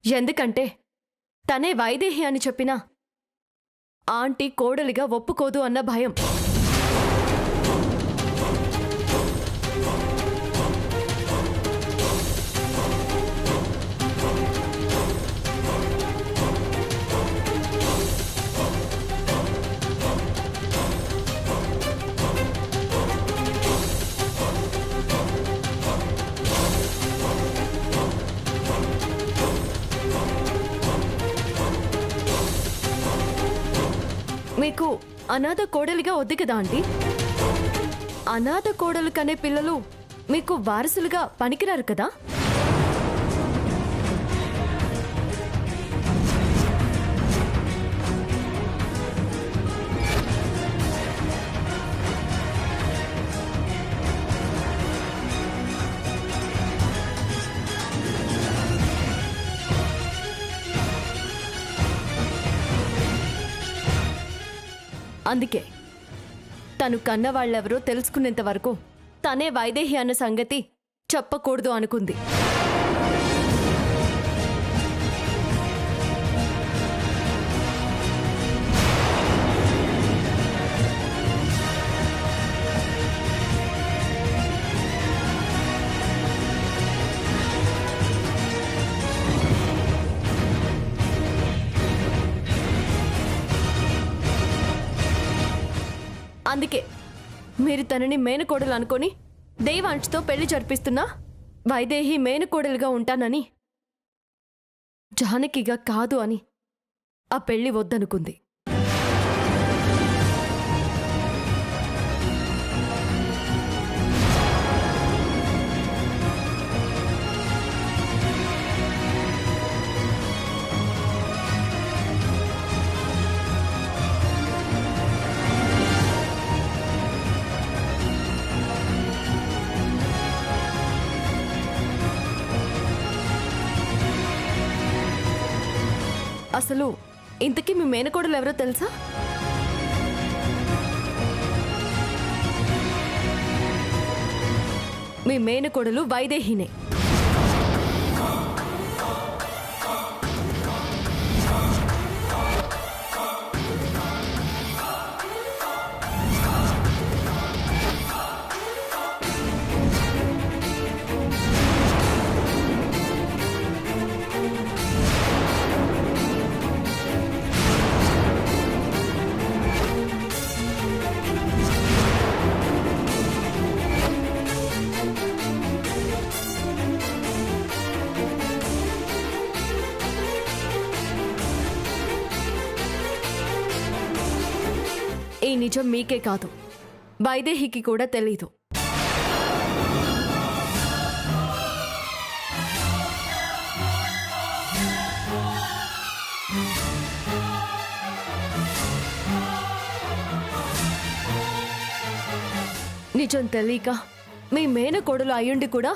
ఎందుకంటే తనే వైదేహి అని చెప్పినా ఆంటీ కోడలిగా ఒప్పుకోదు అన్న భయం. మీకు అనాథ కోడలిగా వద్దు కదా ఆంటీ? అనాథ కోడలు కనే పిల్లలు మీకు వారసులుగా పనికిరారు కదా? అందుకే తను కన్నవాళ్ళెవరో తెలుసుకునేంత వరకు తనే వైదేహి అన్న సంగతి చెప్పకూడదు అనుకుంది. అందుకే మీరు తనని మేనకోడలు అనుకొని దేవాంష్తో పెళ్లి జరిపిస్తున్నా వైదేహి మేనకోడలుగా ఉంటానని, జానకిగా కాదు అని ఆ పెళ్లి వద్దనుకుంది. అసలు ఇంతకీ మీ మేనకోడలు ఎవరో తెలుసా? మీ మేనకోడలు వైదేహినే. ఈ నిజం మీకే కాదు, వైదేహికి కూడా తెలీదు. నిజం తెలియక మీ మేనకోడలు అయ్యుండి కూడా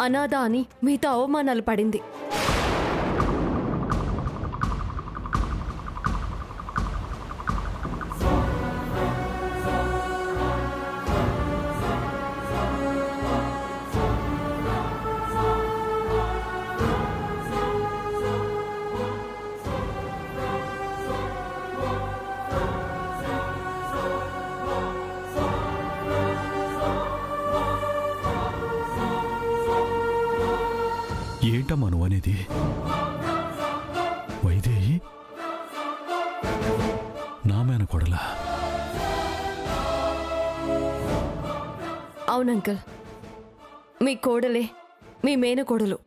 అనాథ అని మీతో అవమానాలు పడింది. ఏంటమ్మా నువ్వు అనేది? వైదేహి నా మేనకోడలా? అవునంకల్, మీ కోడలే మీ మేనకోడలు.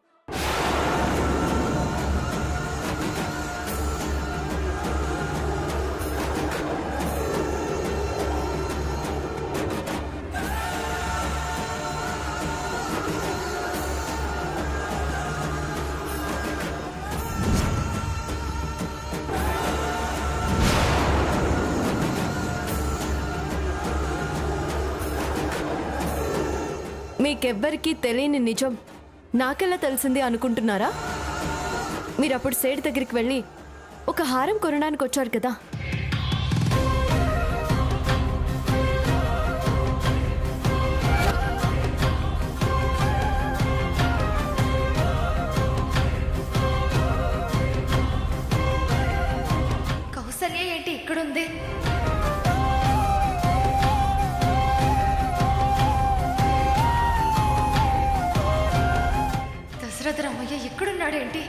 మీకెవ్వరికీ తెలియని నిజం నాకెలా తెలిసింది అనుకుంటున్నారా? మీరప్పుడు సేటు దగ్గరికి వెళ్ళి ఒక హారం కొనడానికి వచ్చారు కదా, ఉంది. దశరథ రామయ్య ఎక్కడున్నాడేంటి?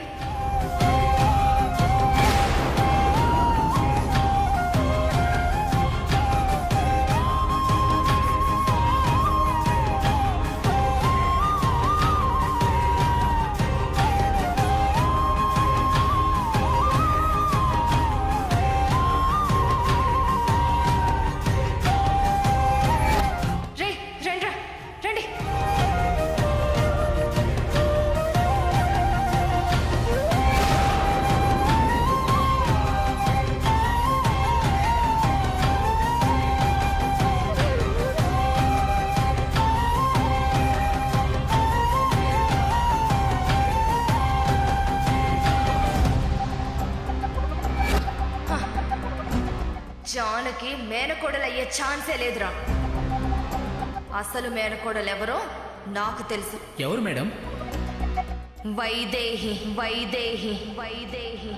జానకి మేనకోడలయ్యే ఛాన్సే లేదురా. అసలు మేనకోడలెవరో నాకు తెలుసు. ఎవరు మేడం? వైదేహి వైదేహి వైదేహి.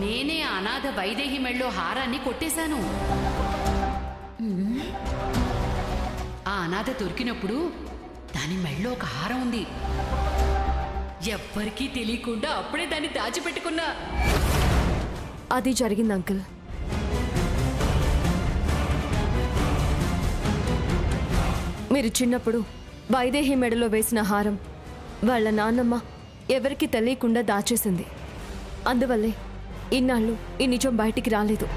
నేనే అనాథ వైదేహి మెళ్ళో హారాన్ని కొట్టేశాను. ఆ అనాథ దొరికినప్పుడు దాని మెళ్ళో ఒక హారం ఉంది. ఎవ్వరికీ తెలియకుండా అప్పుడే దాన్ని దాచిపెట్టుకున్నా. అది జరిగింది అంకుల్. మీరు చిన్నప్పుడు వైదేహి మెడలో వేసిన హారం వాళ్ళ నాన్నమ్మ ఎవరికి తెలియకుండా దాచేసింది. అందువల్లే ఇన్నాళ్ళు ఈ నిజం బయటికి రాలేదు.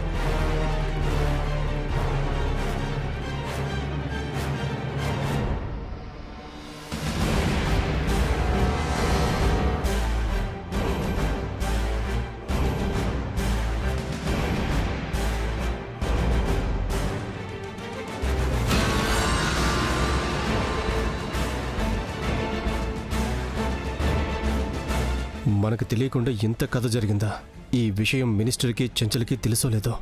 మనకు తెలియకుండా ఇంత కథ జరిగిందా? ఈ విషయం మినిస్టర్కి చెంచలకి తెలుసో లేదో?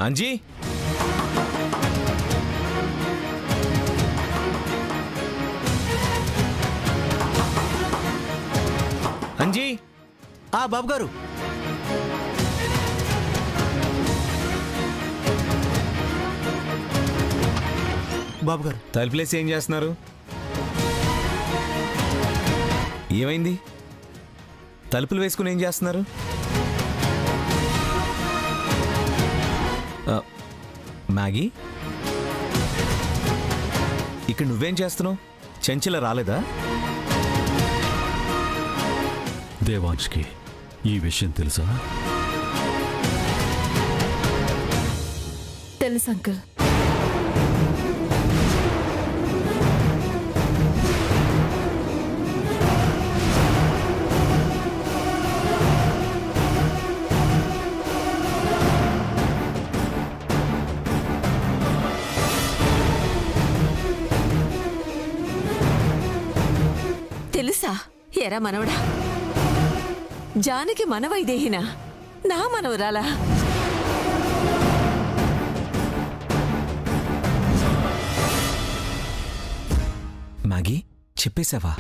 అంజీ, అంజీ. బాబు గారు, బాబు గారు, తలుపులేసి ఏం చేస్తున్నారు? ఏమైంది? తలుపులు వేసుకుని ఏం చేస్తున్నారు? మ్యాగీ, ఇక్కడ నువ్వేం చేస్తున్నావు? చెంచల రాలేదా? దేవాంష్కి ఈ విషయం తెలుసా? తెలుసు అంకుల్. తెలుసా? ఎరా మనవడా, జానకి మన వైదేహినా? నా మనవరాలా? మ్యాగీ, చెప్పేశావా?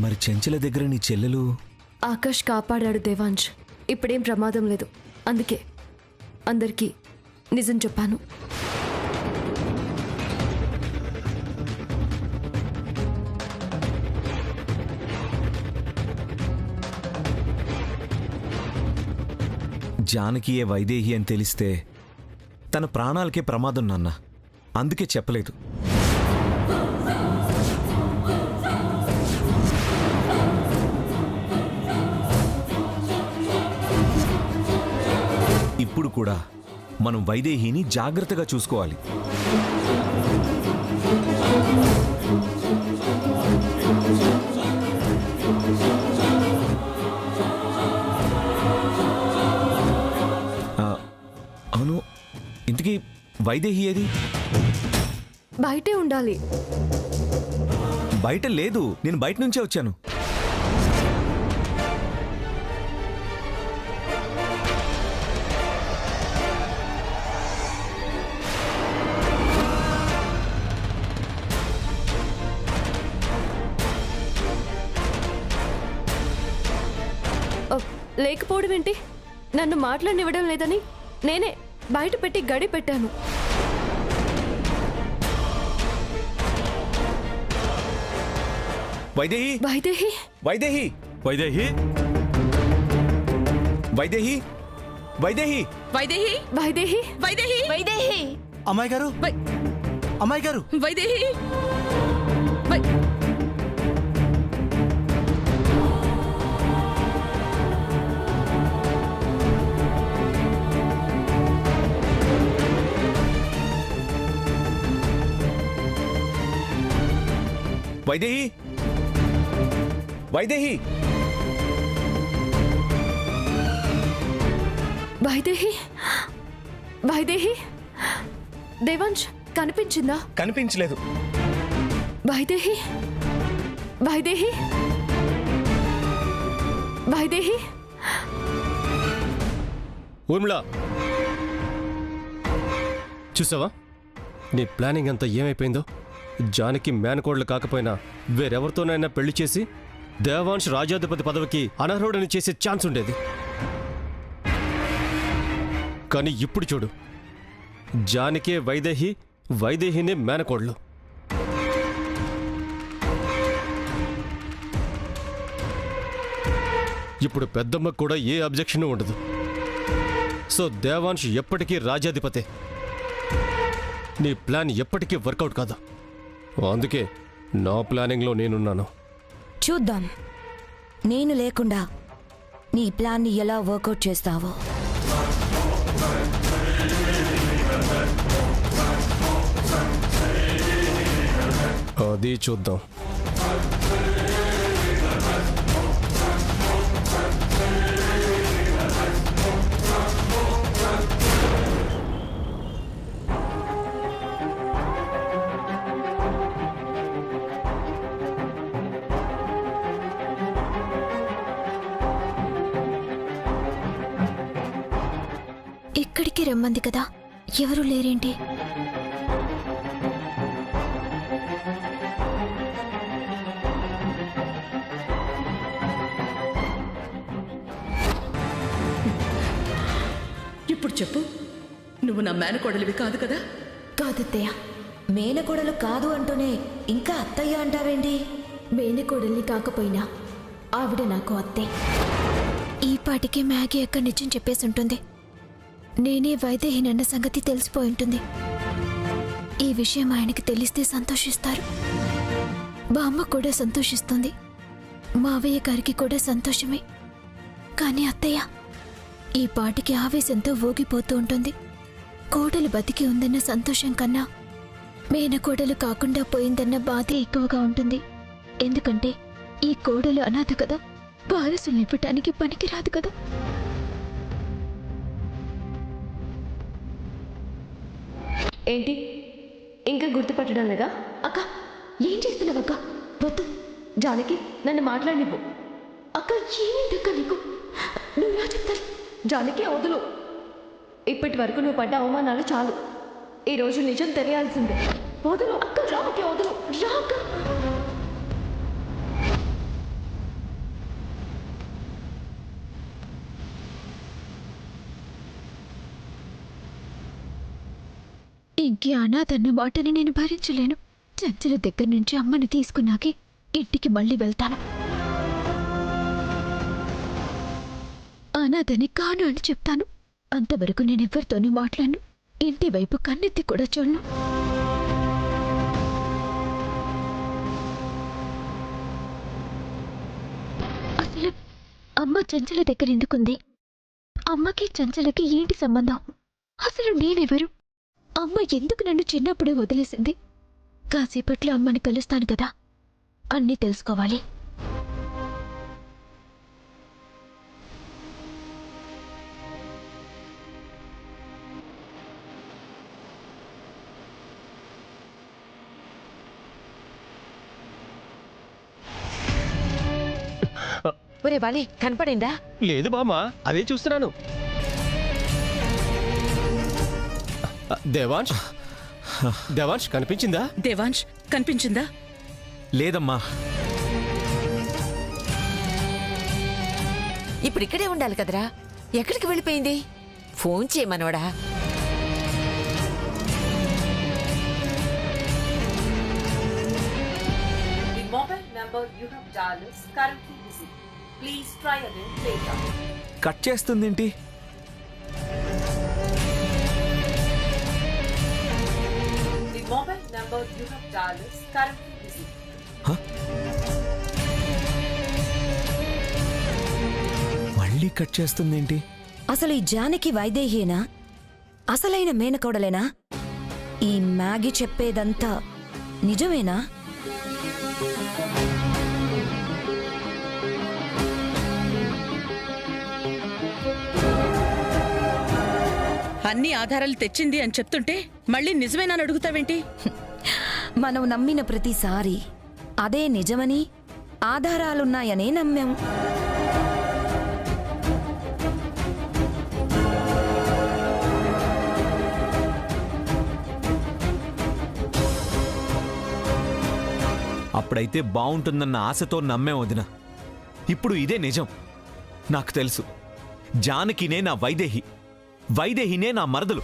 మరి చెంచల దగ్గర నీ చెల్లెలు? ఆకాష్ కాపాడాడు దేవాంశ్. ఇప్పుడేం ప్రమాదం లేదు. అందుకే అందరికీ నిజం చెప్పాను. జానకియే వైదేహి అని తెలిస్తే తన ప్రాణాలకే ప్రమాదం నాన్న. అందుకే చెప్పలేదు. ఇప్పుడు కూడా మనం వైదేహిని జాగ్రత్తగా చూసుకోవాలి. అవును, ఇంతకీ వైదేహి ఏది? బయటే ఉండాలి. బయట లేదు, నేను బయట నుంచే వచ్చాను. లేకపోవడం ఏంటి? నన్ను మాట్లాడనివ్వడం లేదని నేనే బయట పెట్టి గడి పెట్టాను. వైదేహి! వైదేహి! వైదేహి! వైదేహి! వైదేహి! వైదేహి! వైదేహి వైదేహి! వైదేహి వైదేహి అమ్మాయి గారు, అమ్మాయి గారు, వైదేహి వైదేహి! వైదేహి! వైదేహి! వైదేహి! దేవాంశ్ కనిపించిందా? కనిపించలేదు. వైదేహి! వైదేహి! వైదేహి! ఊర్మిళ, చూసావా నీ ప్లానింగ్ అంతా ఏమైపోయిందో? జానకి మేనకోడలు కాకపోయినా వేరెవరితోనైనా పెళ్లి చేసి దేవాంశ్ రాజ్యాధిపతి పదవికి అనర్హుడని చేసే ఛాన్స్ ఉండేది. కానీ ఇప్పుడు చూడు, జానకే వైదేహి, వైదేహినే మేనకోడలు. ఇప్పుడు పెద్దమ్మకు కూడా ఏ అబ్జెక్షన్ ఉండదు. సో దేవాంశ్ ఎప్పటికీ రాజ్యాధిపతే. నీ ప్లాన్ ఎప్పటికీ వర్కౌట్ కాదు. అందుకే నా ప్లానింగ్లో నేనున్నాను. చూద్దాం, నేను లేకుండా నీ ప్లాన్ని ఎలా వర్కౌట్ చేస్తావో. అది చూద్దాం. ఇక్కడికి రమ్మంది కదా, ఎవరు లేరేంటి? ఇప్పుడు చెప్పు, నువ్వు నా మేనకోడలివి కాదు కదా? కాదత్తయ్య. మేనకోడలు కాదు అంటూనే ఇంకా అత్తయ్య అంటావేంటి? మేనకోడల్ని కాకపోయినా ఆవిడ నాకు అత్తే. ఈ పాటికి మ్యాగీ అక్క నిజం చెప్పేసి ఉంటుంది. నేనే వైదేహినన్న సంగతి తెలిసిపోయి ఉంటుంది. ఈ విషయం ఆయనకి తెలిస్తే సంతోషిస్తారు. బామ్మ కూడా సంతోషిస్తుంది. మావయ్య గారికి కూడా సంతోషమే. కానీ అత్తయ్య ఈ పాటికి ఆవేశంతో ఊగిపోతూ ఉంటుంది. కోడలు బతికి ఉందన్న సంతోషం కన్నా మేనకోడలు కాకుండా పోయిందన్న బాధే ఎక్కువగా ఉంటుంది. ఎందుకంటే ఈ కోడలు అనాథ కదా, వారసులు ఇవ్వటానికి పనికిరాదు కదా. ఏంటి ఇంకా గుర్తుపట్టడం లేదా? అక్క ఏం చేస్తున్నావు అక్క? వద్దు జానకి, నన్ను మాట్లాడినివ్వు. అక్క ఏమిటక్క నీకు? నువ్వు ఎలా చెప్తాను? జానకి వదులు. ఇప్పటి వరకు నువ్వు పడ్డ అవమానాలు చాలు. ఈరోజు నిజం తెలియాల్సిందే. వదులు అక్క, జానకి వదులు. రా అక్క. ఇంకే అనాథన్న మాటని నేను భరించలేను. చంచల దగ్గర నుంచి అమ్మని తీసుకున్నాకే ఇంటికి మళ్ళీ వెళ్తాను. అనాథని కాను అని చెప్తాను. అంతవరకు నేనెవ్వరితోనూ మాట్లాడను. ఇంటి వైపు కన్నెత్తి కూడా చూడను. అసలు అమ్మ చంచల దగ్గర ఎందుకుంది? అమ్మకి చంచలకి ఏంటి సంబంధం? అసలు నేనెవరు? అమ్మ ఎందుకు నన్ను చిన్నప్పుడే వదిలేసింది? కాసేపట్లో అమ్మని కలుస్తాను కదా, అన్నీ తెలుసుకోవాలి. ఒరే బాలి కనపడిందా? లేదు బామ్మ, అదే చూస్తున్నాను. దేవాంశ్, దేవాంశ్ కనిపించిందా? దేవాంశ్ కనిపించిందా? లేదమ్మా. ఇప్పుడు ఇక్కడే ఉండాలి కదరా, ఎక్కడికి వెళ్ళిపోయింది? Phone చేయమనోడా. The mobile number you have dialed is currently busy. Please try again later. Cut చేస్తుందేంటి? The mobile number you have dialed is currently busy. మళ్ళీ కట్ చేస్తుందేంటి? అసలు ఈ జానకి వైదేహేనా? అసలైన మేనకోడలేనా? ఈ మ్యాగీ చెప్పేదంతా నిజమేనా? అన్ని ఆధారాలు తెచ్చింది అని చెప్తుంటే మళ్ళీ నిజమేనా అని అడుగుతావేంటి? మనం నమ్మిన ప్రతిసారి అదే నిజమని, ఆధారాలున్నాయనే నమ్మాం. అప్పుడైతే బావుంటుందన్న ఆశతో నమ్మే వదిన. ఇప్పుడు ఇదే నిజం. నాకు తెలుసు, జానకినే నా వైదేహి, వైదేహినే నా మరదలు.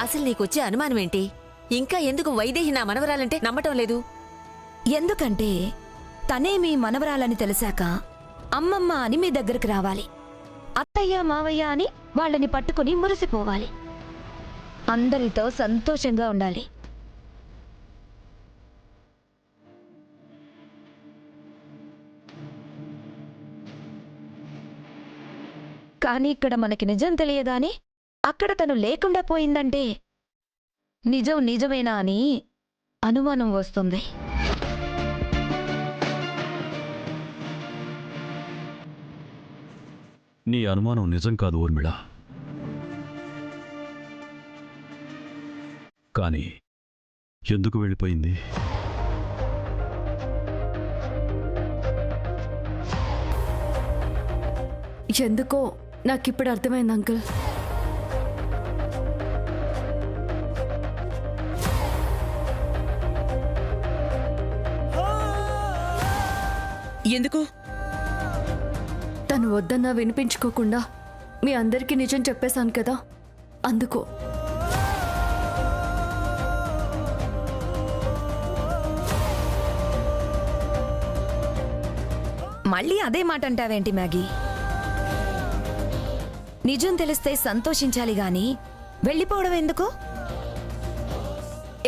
అసలు నీకొచ్చే అనుమానం ఏంటి? ఇంకా ఎందుకు వైదేహి నా మనవరాలంటే నమ్మటం లేదు? ఎందుకంటే తనే మీ మనవరాలని తెలిసాక అమ్మమ్మ అని మీ దగ్గరికి రావాలి, అత్తయ్య మావయ్య అని వాళ్ళని పట్టుకుని మురిసిపోవాలి, అందరితో సంతోషంగా ఉండాలి. కానీ ఇక్కడ మనకి నిజం తెలియగానే అక్కడ తను లేకుండా పోయిందంటే నిజం నిజమేనా అని అనుమానం వస్తుంది. నీ అనుమానం నిజం కాదు ఊర్మిళ. కానీ ఎందుకు వెళ్ళిపోయింది? ఎందుకో నాకిప్పుడు అర్థమైంది అంకుల్. ఎందుకు? తను వద్దన్నా వినిపించుకోకుండా మీ అందరికీ నిజం చెప్పేశాను కదా, అందుకు. మళ్ళీ అదే మాట అంటావేంటి మ్యాగీ? నిజం తెలిస్తే సంతోషించాలి గాని వెళ్ళిపోవడం ఎందుకు?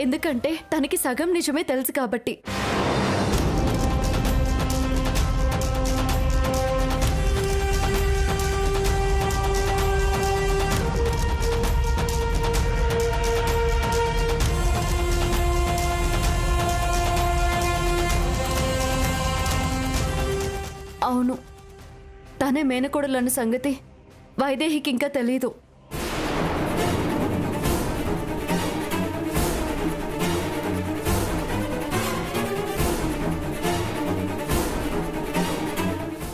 ఎందుకంటే తనకి సగం నిజమే తెలుసు కాబట్టి. అవును, తనే మేనకోడలన్న సంగతి వైదేహికి ఇంకా తెలీదు.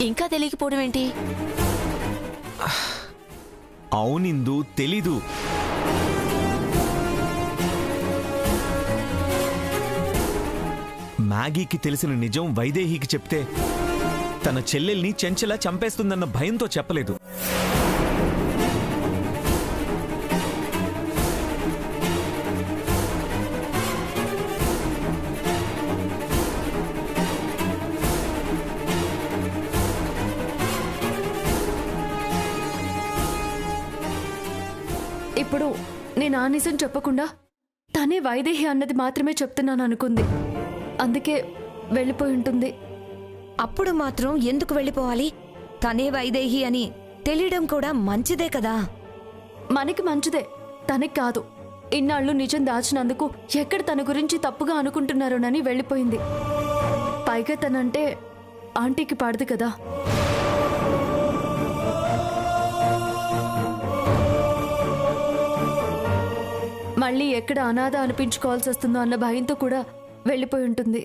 ఇంకా తెలియకపోవడం ఏంటి? అవునిందు, తెలీదు. మ్యాగీకి తెలిసిన నిజం వైదేహికి చెప్తే తన చెల్లెల్ని చెంచలా చంపేస్తుందన్న భయంతో చెప్పలేదు. ఇప్పుడు నేను ఆ నిజం చెప్పకుండా తనే వైదేహి అన్నది మాత్రమే చెప్తున్నాను అనుకుంది. అందుకే వెళ్ళిపోయి ఉంటుంది. అప్పుడు మాత్రం ఎందుకు వెళ్ళిపోవాలి? తనే వైదేహి అని తెలియడం కూడా మంచిదే కదా. మనకి మంచిదే, తనకి కాదు. ఇన్నాళ్ళు నిజం దాచినందుకు ఎక్కడ తన గురించి తప్పుగా అనుకుంటున్నారోనని వెళ్ళిపోయింది. పైగా తనంటే ఆంటీకి పడదు కదా. మళ్ళీ ఎక్కడ అనాథ అనిపించుకోవాల్సి వస్తుందో అన్న భయంతో కూడా వెళ్ళిపోయి ఉంటుంది.